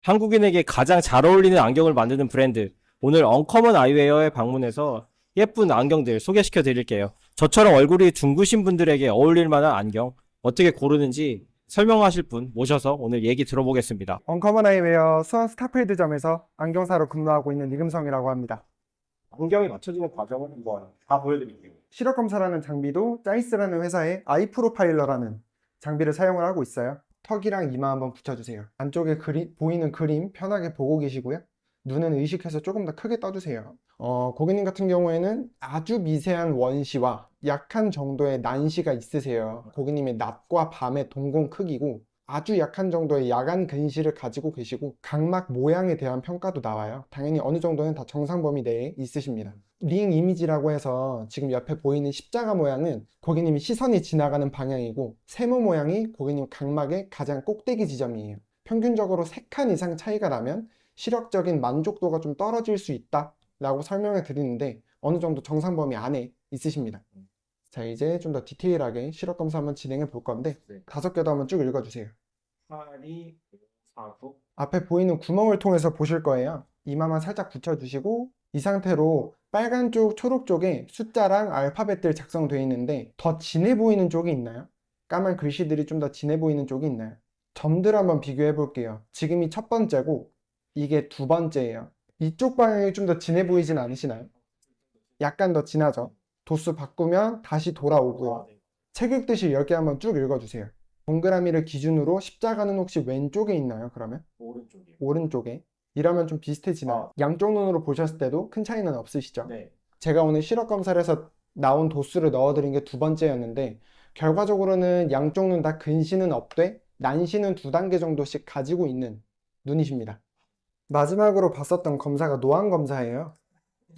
한국인에게 가장 잘 어울리는 안경을 만드는 브랜드, 오늘 언커먼 아이웨어에 방문해서 예쁜 안경들 소개시켜 드릴게요. 저처럼 얼굴이 둥그신 분들에게 어울릴 만한 안경 어떻게 고르는지 설명하실 분 모셔서 오늘 얘기 들어보겠습니다. 언커먼 아이웨어 수원 스타필드점에서 안경사로 근무하고 있는 이금성이라고 합니다. 안경이 맞춰지는 과정을 한번 다 보여드릴게요. 시력 검사라는 장비도 짜이스라는 회사의 아이 프로파일러라는 장비를 사용을 하고 있어요. 턱이랑 이마 한번 붙여주세요. 안쪽에 보이는 그림 편하게 보고 계시고요. 눈은 의식해서 조금 더 크게 떠주세요. 고객님 같은 경우에는 아주 미세한 원시와 약한 정도의 난시가 있으세요. 고객님의 낮과 밤의 동공 크기고 아주 약한 정도의 야간 근시를 가지고 계시고 각막 모양에 대한 평가도 나와요. 당연히 어느 정도는 다 정상 범위 내에 있으십니다. 링 이미지라고 해서 지금 옆에 보이는 십자가 모양은 고객님이 시선이 지나가는 방향이고 세모 모양이 고객님 각막의 가장 꼭대기 지점이에요. 평균적으로 3칸 이상 차이가 나면 시력적인 만족도가 좀 떨어질 수 있다 라고 설명을 드리는데 어느 정도 정상 범위 안에 있으십니다. 자, 이제 좀 더 디테일하게 시력 검사 한번 진행해 볼 건데 5개도 한번 쭉 읽어주세요. 8, 2, 4, 9. 앞에 보이는 구멍을 통해서 보실 거예요. 이마만 살짝 붙여주시고 이 상태로 빨간 쪽, 초록 쪽에 숫자랑 알파벳들 작성되어 있는데 더 진해 보이는 쪽이 있나요? 까만 글씨들이 좀 더 진해 보이는 쪽이 있나요? 점들 한번 비교해 볼게요. 지금이 첫 번째고 이게 두 번째예요. 이쪽 방향이 좀 더 진해 보이진 않으시나요? 약간 더 진하죠? 도수 바꾸면 다시 돌아오고요. 책 읽듯이 10개 한번 쭉 읽어주세요. 동그라미를 기준으로 십자가는 혹시 왼쪽에 있나요? 그러면? 오른쪽이요. 오른쪽에. 이러면 좀 비슷해지나요? 양쪽 눈으로 보셨을 때도 큰 차이는 없으시죠? 네. 제가 오늘 시력 검사를 해서 나온 도수를 넣어드린 게 두 번째였는데 결과적으로는 양쪽 눈 다 근시는 없되 난시는 2단계 정도씩 가지고 있는 눈이십니다. 마지막으로 봤었던 검사가 노안 검사예요.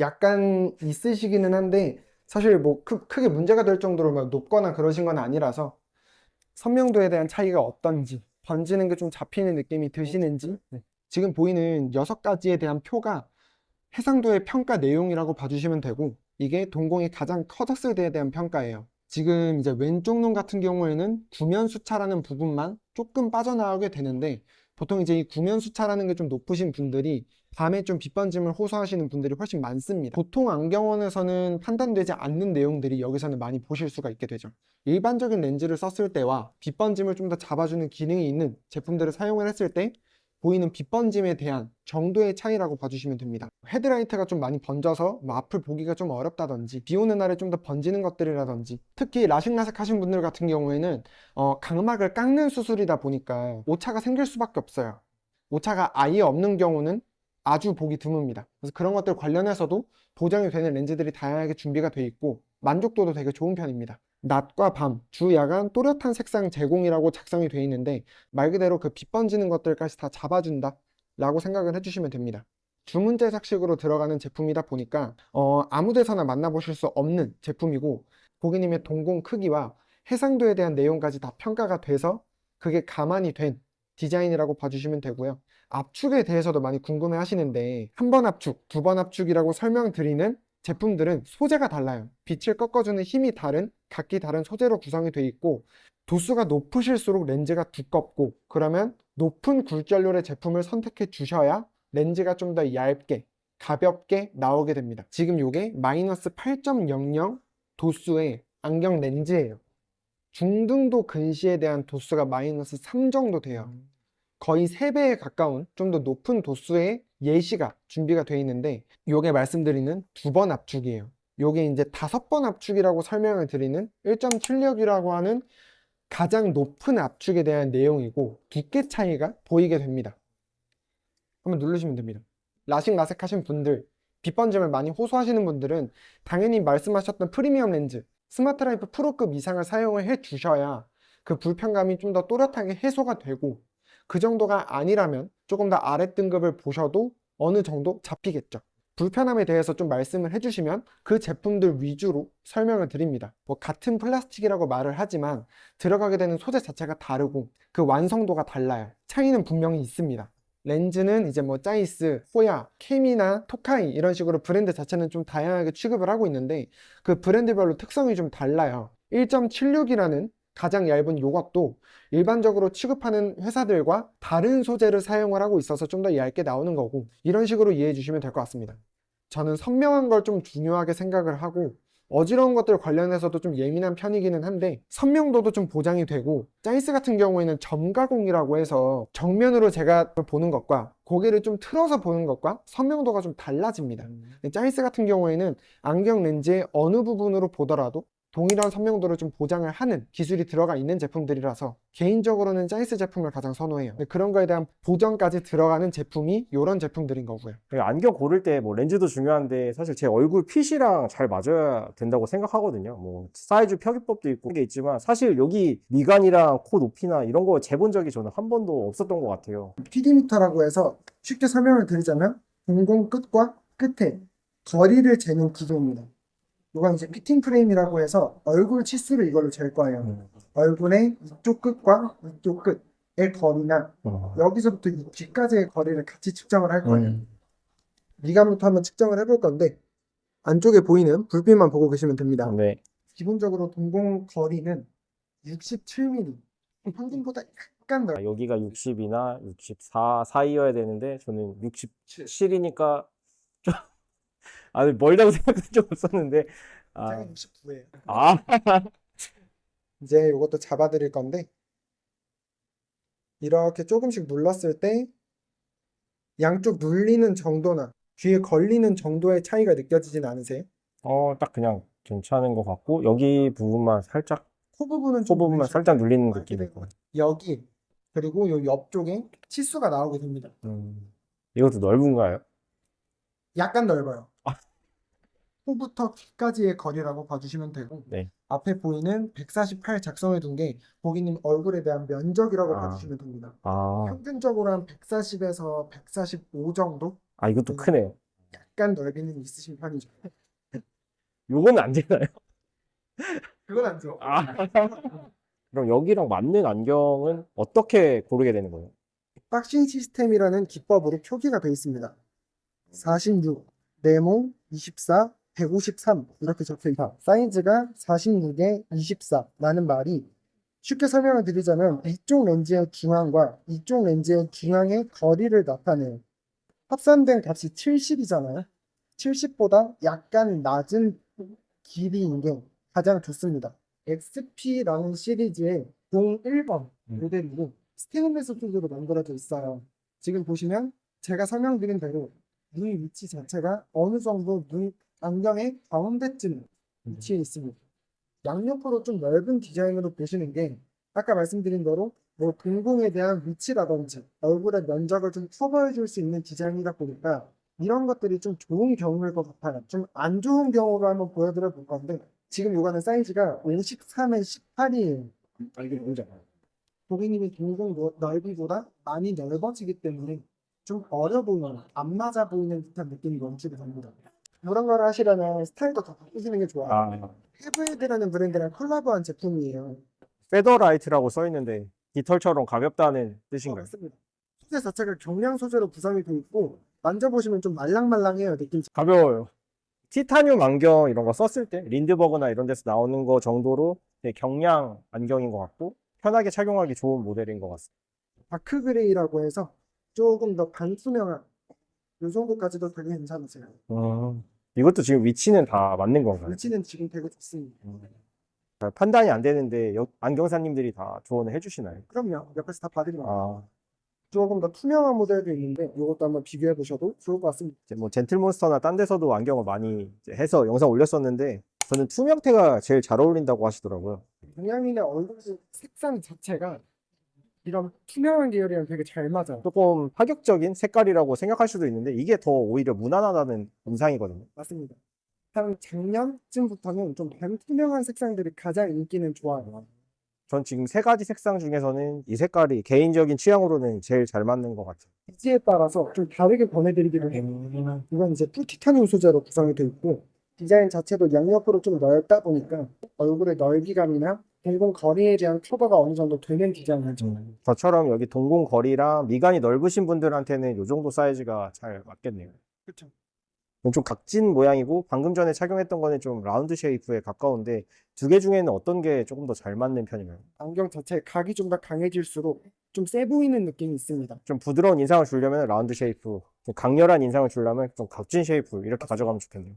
약간 있으시기는 한데 사실 뭐 크게 문제가 될 정도로 막 높거나 그러신 건 아니라서 선명도에 대한 차이가 어떤지 번지는 게 좀 잡히는 느낌이 드시는지 지금 보이는 6가지에 대한 표가 해상도의 평가 내용이라고 봐주시면 되고 이게 동공이 가장 커졌을 때에 대한 평가예요. 지금 이제 왼쪽 눈 같은 경우에는 구면수차라는 부분만 조금 빠져나오게 되는데 보통 이제 이 구면수차라는 게 좀 높으신 분들이 밤에 좀 빛번짐을 호소하시는 분들이 훨씬 많습니다. 보통 안경원에서는 판단되지 않는 내용들이 여기서는 많이 보실 수가 있게 되죠. 일반적인 렌즈를 썼을 때와 빛번짐을 좀 더 잡아주는 기능이 있는 제품들을 사용을 했을 때 보이는 빛번짐에 대한 정도의 차이라고 봐주시면 됩니다. 헤드라이트가 좀 많이 번져서 뭐 앞을 보기가 좀 어렵다든지 비 오는 날에 좀 더 번지는 것들이라든지 특히 라식라섹 하신 분들 같은 경우에는 각막을 깎는 수술이다 보니까 오차가 생길 수밖에 없어요. 오차가 아예 없는 경우는 아주 보기 드뭅니다. 그래서 그런 것들 관련해서도 보정이 되는 렌즈들이 다양하게 준비가 되어 있고 만족도도 되게 좋은 편입니다. 낮과 밤, 주, 야간 또렷한 색상 제공이라고 작성이 되어 있는데 말 그대로 그 빛 번지는 것들까지 다 잡아준다 라고 생각을 해주시면 됩니다. 주문 제작식으로 들어가는 제품이다 보니까 아무 데서나 만나보실 수 없는 제품이고 고객님의 동공 크기와 해상도에 대한 내용까지 다 평가가 돼서 그게 감안이 된 디자인이라고 봐주시면 되고요. 압축에 대해서도 많이 궁금해 하시는데 한 번 압축, 2번 압축이라고 설명드리는 제품들은 소재가 달라요. 빛을 꺾어주는 힘이 다른 각기 다른 소재로 구성이 되어 있고 도수가 높으실수록 렌즈가 두껍고 그러면 높은 굴절률의 제품을 선택해 주셔야 렌즈가 좀 더 얇게 가볍게 나오게 됩니다. 지금 이게 마이너스 8.00 도수의 안경 렌즈예요. 중등도 근시에 대한 도수가 마이너스 3 정도 돼요. 거의 3배에 가까운 좀 더 높은 도수의 예시가 준비가 되어 있는데 요게 말씀드리는 2번 압축이에요. 요게 이제 5번 압축이라고 설명을 드리는 1.7력이라고 하는 가장 높은 압축에 대한 내용이고 두께 차이가 보이게 됩니다. 한번 누르시면 됩니다. 라식 라섹 하신 분들, 빛번짐을 많이 호소하시는 분들은 당연히 말씀하셨던 프리미엄 렌즈 스마트라이프 프로급 이상을 사용을 해 주셔야 그 불편감이 좀 더 또렷하게 해소가 되고 그 정도가 아니라면 조금 더 아래 등급을 보셔도 어느 정도 잡히겠죠. 불편함에 대해서 좀 말씀을 해주시면 그 제품들 위주로 설명을 드립니다. 뭐 같은 플라스틱이라고 말을 하지만 들어가게 되는 소재 자체가 다르고 그 완성도가 달라요. 차이는 분명히 있습니다. 렌즈는 이제 뭐 짜이스, 호야, 캠이나 토카이 이런 식으로 브랜드 자체는 좀 다양하게 취급을 하고 있는데 그 브랜드별로 특성이 좀 달라요. 1.76이라는 가장 얇은 요각도 일반적으로 취급하는 회사들과 다른 소재를 사용을 하고 있어서 좀 더 얇게 나오는 거고 이런 식으로 이해해 주시면 될 것 같습니다. 저는 선명한 걸 좀 중요하게 생각을 하고 어지러운 것들 관련해서도 좀 예민한 편이기는 한데 선명도도 좀 보장이 되고 짜이스 같은 경우에는 점가공이라고 해서 정면으로 제가 보는 것과 고개를 좀 틀어서 보는 것과 선명도가 좀 달라집니다. 근데 짜이스 같은 경우에는 안경 렌즈의 어느 부분으로 보더라도 동일한 선명도를 좀 보장을 하는 기술이 들어가 있는 제품들이라서 개인적으로는 짜이스 제품을 가장 선호해요. 근데 그런 거에 대한 보정까지 들어가는 제품이 이런 제품들인 거고요. 안경 고를 때 뭐 렌즈도 중요한데 사실 제 얼굴 핏이랑 잘 맞아야 된다고 생각하거든요. 뭐 사이즈 표기법도 있고 게 있지만 사실 여기 미간이랑 코 높이나 이런 거 재본 적이 저는 한 번도 없었던 것 같아요. PD미터라고 해서 쉽게 설명을 드리자면 공공 끝과 끝에 거리를 재는 기계입니다. 이건 이제 피팅 프레임이라고 해서 얼굴 치수를 이걸로 잴 거예요. 얼굴의 이쪽 끝과 이쪽 끝의 거리나 여기서부터 이 귀까지의 거리를 같이 측정을 할 거예요. 미간부터 한번 측정을 해볼 건데 안쪽에 보이는 불빛만 보고 계시면 됩니다. 네. 기본적으로 동공 거리는 67mm, 평균보다 약간 넓어요. 여기가 60이나 64 사이여야 되는데 저는 67이니까 좀 멀다고 생각한 적 없었는데 제가 69예요. 아, 이제 이것도 잡아드릴 건데 이렇게 조금씩 눌렀을 때 양쪽 눌리는 정도나 귀에 걸리는 정도의 차이가 느껴지진 않으세요? 딱 그냥 괜찮은 것 같고 여기 부분만 살짝 코 부분은 코 좀 부분만 눌리실 살짝 거예요. 눌리는 알게 느낌일 될 거예요. 거예요. 여기 그리고 요 옆쪽에 치수가 나오게 됩니다. 이것도 넓은가요? 약간 넓어요. 코부터 귀까지의 거리라고 봐주시면 되고 네. 앞에 보이는 148 작성해 둔 게 고객님 얼굴에 대한 면적이라고 아. 봐주시면 됩니다. 아, 평균적으로 한 140에서 145 정도? 이것도 크네요. 약간 넓이는 있으신 편이죠. 요거는 안 되나요? 그건 안 줘. 아. 그럼 여기랑 맞는 안경은 어떻게 고르게 되는 거예요? 박싱 시스템이라는 기법으로 표기가 되어 있습니다. 46, 네모, 24, 153 이렇게 적혀 있다. 사이즈가 46에 24라는 말이 쉽게 설명을 드리자면 이쪽 렌즈의 중앙과 이쪽 렌즈의 중앙의 거리를 나타내요. 합산된 값이 70이잖아요. 70보다 약간 낮은 길이인 게 가장 좋습니다. XP라는 시리즈의 01번 모델이고 스테인리스 쪽으로 만들어져 있어요. 지금 보시면 제가 설명드린 대로 눈 위치 자체가 어느 정도 눈 안경의 가운데쯤 위치해 있습니다. 양옆으로 좀 넓은 디자인으로 보시는 게 아까 말씀드린 대로 뭐 동공에 대한 위치라든지 얼굴의 면적을 좀 커버해 줄 수 있는 디자인이다 보니까 이런 것들이 좀 좋은 경우일 것 같아요. 좀 안 좋은 경우로 한번 보여드려 볼 건데 지금 요거는 사이즈가 53에 18이에요. 이게 뭔지 알아요? 고객님이 동공 넓이보다 많이 넓어지기 때문에 좀 어려 보이는, 안 맞아 보이는 듯한 느낌이 넘치게 됩니다. 이런 걸 하시려면 스타일도 더 바꾸시는 게 좋아요. 헤브헤드라는 브랜드랑 콜라보한 제품이에요. 페더라이트라고 써 있는데 깃털처럼 가볍다는 뜻인가요? 맞습니다. 소재 자체가 경량 소재로 구성이 되어 있고 만져보시면 좀 말랑말랑해요. 느낌. 가벼워요. 티타늄 안경 이런 거 썼을 때 린드버그나 이런 데서 나오는 거 정도로 되게 경량 안경인 것 같고 편하게 착용하기 좋은 모델인 것 같습니다. 다크 그레이라고 해서 조금 더 반투명한 이 정도까지도 되게 괜찮으세요. 이것도 지금 위치는 다 맞는 건가요? 위치는 지금 되게 좋습니다. 판단이 안 되는데 안경사님들이 다 조언을 해주시나요? 그럼요. 옆에서 다 봐드립니다. 아, 조금 더 투명한 모델도 있는데 이것도 한번 비교해 보셔도 좋을 것 같습니다. 이제 뭐 젠틀몬스터나 딴 데서도 안경을 많이 이제 해서 영상 올렸었는데 저는 투명태가 제일 잘 어울린다고 하시더라고요. 동양인의 얼굴 색상 자체가 이런 투명한 계열이랑 되게 잘 맞아요. 조금 파격적인 색깔이라고 생각할 수도 있는데 이게 더 오히려 무난하다는 인상이거든요. 맞습니다. 한 작년쯤부터는 좀 반투명한 색상들이 가장 인기는 좋아요. 전 지금 세 가지 색상 중에서는 이 색깔이 개인적인 취향으로는 제일 잘 맞는 것 같아요. 이지에 따라서 좀 다르게 보내드리기로 해요. 이건 이제 풀티타늄 소재로 구성이 되어 있고 디자인 자체도 양옆으로 좀 넓다 보니까 얼굴의 넓이감이나 공공 거리에 대한 커버가 어느 정도 되는 디자인이죠. 저처럼 여기 동공 거리랑 미간이 넓으신 분들한테는 이 정도 사이즈가 잘 맞겠네요. 그렇죠. 이건 좀 각진 모양이고 방금 전에 착용했던 거는 좀 라운드 쉐이프에 가까운데 두 개 중에는 어떤 게 조금 더 잘 맞는 편인가요? 안경 자체 각이 좀 더 강해질수록 좀 세 보이는 느낌이 있습니다. 좀 부드러운 인상을 주려면 라운드 쉐이프, 좀 강렬한 인상을 주려면 좀 각진 쉐이프 이렇게 가져가면 좋겠네요.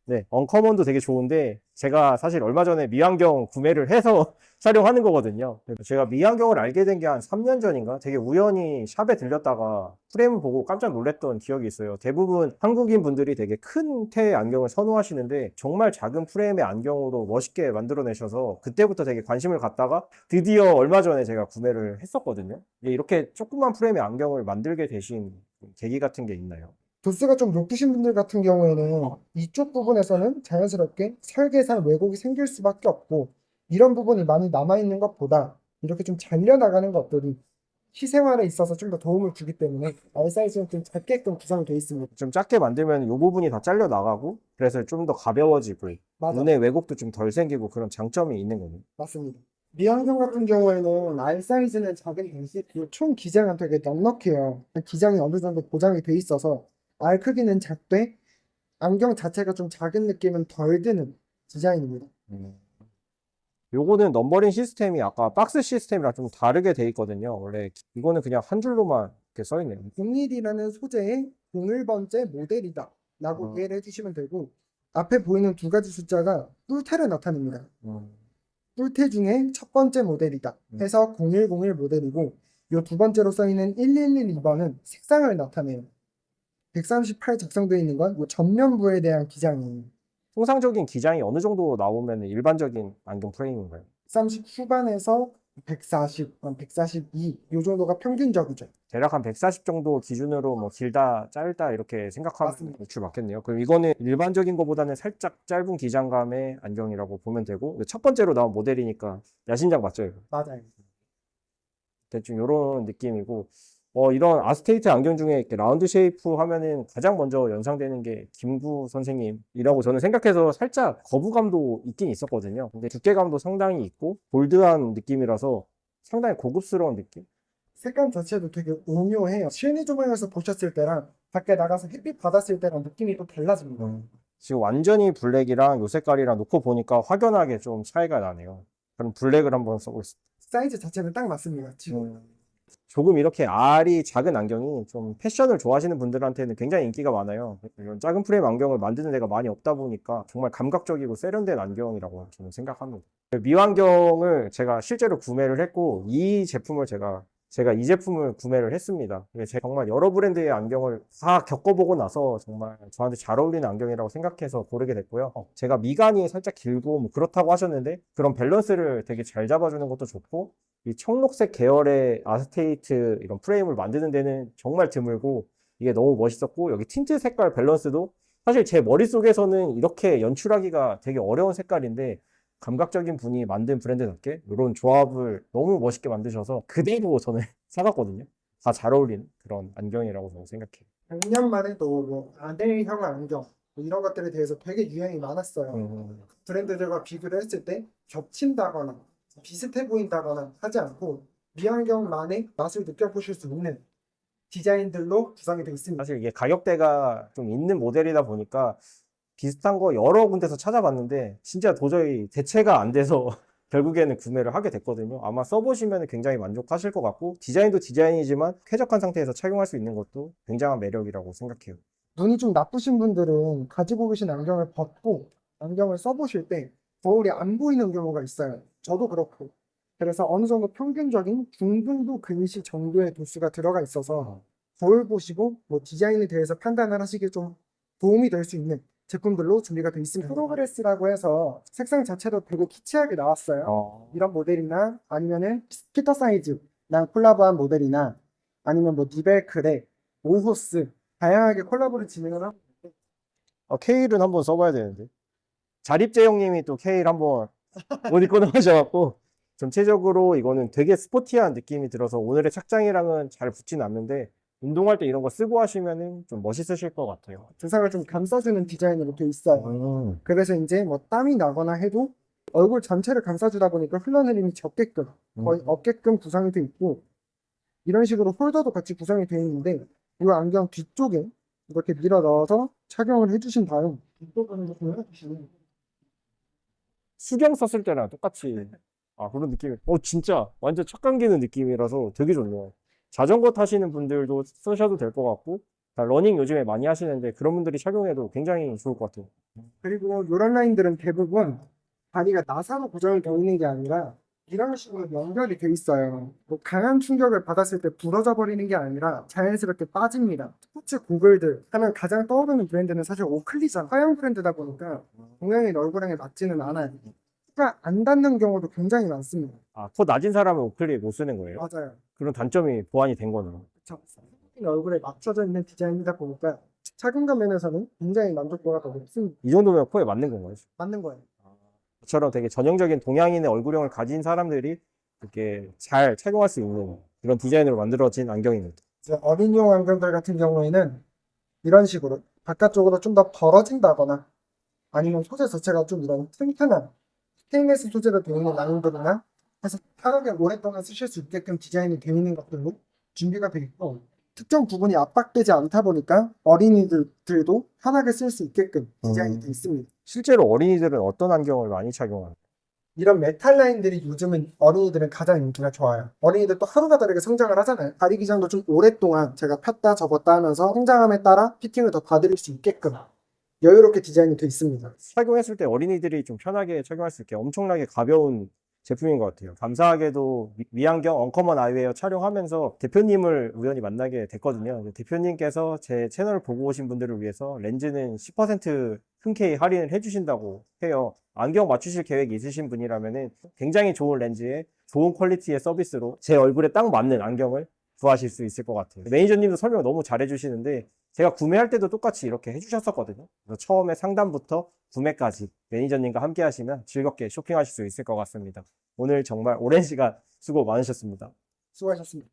네, 언커먼도 되게 좋은데 제가 사실 얼마 전에 미안경 구매를 해서 촬영하는 거거든요. 그래서 제가 미안경을 알게 된 게 한 3년 전인가? 되게 우연히 샵에 들렸다가 프레임을 보고 깜짝 놀랐던 기억이 있어요. 대부분 한국인 분들이 되게 큰 태의 안경을 선호하시는데 정말 작은 프레임의 안경으로 멋있게 만들어내셔서 그때부터 되게 관심을 갖다가 드디어 얼마 전에 제가 구매를 했었거든요. 이렇게 조그만 프레임의 안경을 만들게 되신 계기 같은 게 있나요? 도수가 좀 높으신 분들 같은 경우에는 이쪽 부분에서는 자연스럽게 설계상 왜곡이 생길 수밖에 없고 이런 부분이 많이 남아있는 것보다 이렇게 좀 잘려나가는 것들이 시생활에 있어서 좀 더 도움을 주기 때문에 R 사이즈는 좀 작게끔 구성이 되어 있습니다. 좀 작게 만들면 이 부분이 다 잘려 나가고 그래서 좀 더 가벼워지고 맞아, 눈의 왜곡도 좀 덜 생기고 그런 장점이 있는 거네요. 맞습니다. 미안경 같은 경우에는 R 사이즈는 작은 대신 총 기장은 되게 넉넉해요. 기장이 어느 정도 보장이 돼 있어서 R 크기는 작되 안경 자체가 좀 작은 느낌은 덜 드는 디자인입니다. 요거는 넘버링 시스템이 아까 박스 시스템이랑 좀 다르게 돼 있거든요. 원래 이거는 그냥 한 줄로만 이렇게 써 있네요. 01이라는 소재의 01번째 모델이다 라고 어. 이해를 해주시면 되고 앞에 보이는 두 가지 숫자가 뿔테를 나타냅니다. 뿔테 중에 첫 번째 모델이다 해서 0101 모델이고 이 두 번째로 써있는 1112번은 색상을 나타내요. 138 작성되어 있는 건 전면부에 대한 기장이에요. 통상적인 기장이 어느 정도 나오면 일반적인 안경 프레임인가요? 30 후반에서 140, 142 이 정도가 평균적이죠. 대략 한 140 정도 기준으로 뭐 길다, 짧다 이렇게 생각하면 맞습니다. 대출 맞겠네요. 그럼 이거는 일반적인 것보다는 살짝 짧은 기장감의 안경이라고 보면 되고 첫 번째로 나온 모델이니까 야신작 맞죠? 이거? 맞아요. 대충 이런 느낌이고 이런 아스테이트 안경 중에 이렇게 라운드 쉐이프 하면은 가장 먼저 연상되는 게 김구 선생님이라고 저는 생각해서 살짝 거부감도 있긴 있었거든요. 근데 두께감도 상당히 있고 볼드한 느낌이라서 상당히 고급스러운 느낌? 색감 자체도 되게 오묘해요. 실내 조명에서 보셨을 때랑 밖에 나가서 햇빛 받았을 때랑 느낌이 또 달라집니다. 지금 완전히 블랙이랑 요 색깔이랑 놓고 보니까 확연하게 좀 차이가 나네요. 그럼 블랙을 한번 써보겠습니다. 사이즈 자체는 딱 맞습니다. 지금 조금 이렇게 알이 작은 안경이 좀 패션을 좋아하시는 분들한테는 굉장히 인기가 많아요. 이런 작은 프레임 안경을 만드는 데가 많이 없다 보니까 정말 감각적이고 세련된 안경이라고 저는 생각합니다. 미완경을 제가 실제로 구매를 했고 이 제품을 제가 이 제품을 구매를 했습니다. 제가 정말 여러 브랜드의 안경을 다 겪어보고 나서 정말 저한테 잘 어울리는 안경이라고 생각해서 고르게 됐고요. 제가 미간이 살짝 길고 뭐 그렇다고 하셨는데 그런 밸런스를 되게 잘 잡아주는 것도 좋고 이 청록색 계열의 아스테이트 이런 프레임을 만드는 데는 정말 드물고 이게 너무 멋있었고 여기 틴트 색깔 밸런스도 사실 제 머릿속에서는 이렇게 연출하기가 되게 어려운 색깔인데 감각적인 분이 만든 브랜드답게 이런 조합을 너무 멋있게 만드셔서 그대로 저는 사갔거든요. 다 잘 어울리는 그런 안경이라고 저는 생각해요. 작년만 해도 뭐 아델형 안경 뭐 이런 것들에 대해서 되게 유행이 많았어요. 브랜드들과 비교를 했을 때 겹친다거나 비슷해 보인다거나 하지 않고 미안경만의 맛을 느껴보실 수 있는 디자인들로 구성이 되어 있습니다. 사실 이게 가격대가 좀 있는 모델이다 보니까 비슷한 거 여러 군데서 찾아봤는데 진짜 도저히 대체가 안 돼서 결국에는 구매를 하게 됐거든요. 아마 써보시면 굉장히 만족하실 것 같고 디자인도 디자인이지만 쾌적한 상태에서 착용할 수 있는 것도 굉장한 매력이라고 생각해요. 눈이 좀 나쁘신 분들은 가지고 계신 안경을 벗고 안경을 써보실 때 거울이 안 보이는 경우가 있어요. 저도 그렇고. 그래서 어느 정도 평균적인 중등도 근시 정도의 도수가 들어가 있어서 거울 보시고 뭐 디자인에 대해서 판단을 하시기에 좀 도움이 될 수 있는 제품들로 준비가 되어 있습니다. 프로그레스라고 해서 색상 자체도 되게 키치하게 나왔어요. 이런 모델이나 아니면은 피터 사이즈랑 콜라보한 모델이나 아니면 뭐 니벨크레, 오호스 다양하게 콜라보를 진행을 하고 케일은 한번 써봐야 되는데 자립재 형님이 또 케일 한번 못 입고 나오셔갖고 전체적으로 이거는 되게 스포티한 느낌이 들어서 오늘의 착장이랑은 잘 붙진 않는데 운동할 때 이런 거 쓰고 하시면은 좀 멋있으실 것 같아요. 두상을 좀 감싸주는 디자인으로 되어 있어요. 그래서 이제 뭐 땀이 나거나 해도 얼굴 전체를 감싸주다 보니까 흘러내림이 적게끔 거의 없게끔 구성이 돼 있고 이런 식으로 홀더도 같이 구성이 되어 있는데 이 안경 뒤쪽에 이렇게 밀어 넣어서 착용을 해주신 다음 이쪽으로 보여주시면 수경 썼을 때랑 똑같이 그런 느낌. 진짜 완전 척 감기는 느낌이라서 되게 좋네요. 자전거 타시는 분들도 쓰셔도 될 것 같고 러닝 요즘에 많이 하시는데 그런 분들이 착용해도 굉장히 좋을 것 같아요. 그리고 이런 라인들은 대부분 다리가 나사로 고정이 되어 있는 게 아니라 이런 식으로 연결이 돼 있어요. 뭐 강한 충격을 받았을 때 부러져 버리는 게 아니라 자연스럽게 빠집니다. 스포츠 고글들 하면 가장 떠오르는 브랜드는 사실 오클리잖아. 하얀 브랜드다 보니까 동양인 얼굴형에 맞지는 않아요. 코가 안 닿는 경우도 굉장히 많습니다. 코 낮은 사람은 오클리 못 쓰는 거예요. 맞아요. 그런 단점이 보완이 된 거네요. 그쵸. 한국인 얼굴에 맞춰져 있는 디자인이다 보니까 착용감 면에서는 굉장히 만족도가 더 높습니다. 이 정도면 코에 맞는 건가요? 맞는 거예요. 저처럼 되게 전형적인 동양인의 얼굴형을 가진 사람들이 이렇게 잘 착용할 수 있는 그런 디자인으로 만들어진 안경입니다. 이제 어린이용 안경들 같은 경우에는 이런 식으로 바깥쪽으로 좀 더 벌어진다거나 아니면 소재 자체가 좀 이런 튼튼한 스테인리스 소재로 되어 있는 라인들이나 해서 편하게 오랫동안 쓰실 수 있게끔 디자인이 되어 있는 것들로 준비가 되어 있고 특정 부분이 압박되지 않다 보니까 어린이들도 편하게 쓸 수 있게끔 디자인이 되어 있습니다. 실제로 어린이들은 어떤 안경을 많이 착용하나요? 이런 메탈 라인들이 요즘은 어린이들은 가장 인기가 좋아요. 어린이들 또 하루가 다르게 성장을 하잖아요. 다리 기장도 좀 오랫동안 제가 폈다 접었다 하면서 성장함에 따라 피팅을 더 받을 수 있게끔 여유롭게 디자인이 되어 있습니다. 착용했을 때 어린이들이 좀 편하게 착용할 수 있게 엄청나게 가벼운 제품인 것 같아요. 감사하게도 미안경 언커먼 아이웨어 촬영하면서 대표님을 우연히 만나게 됐거든요. 대표님께서 제 채널을 보고 오신 분들을 위해서 렌즈는 10% 흔쾌히 할인을 해주신다고 해요. 안경 맞추실 계획이 있으신 분이라면 굉장히 좋은 렌즈에 좋은 퀄리티의 서비스로 제 얼굴에 딱 맞는 안경을 구하실 수 있을 것 같아요. 매니저님도 설명 너무 잘 해주시는데 제가 구매할 때도 똑같이 이렇게 해주셨었거든요. 그래서 처음에 상담부터 구매까지 매니저님과 함께 하시면 즐겁게 쇼핑하실 수 있을 것 같습니다. 오늘 정말 오랜 시간 수고 많으셨습니다. 수고하셨습니다.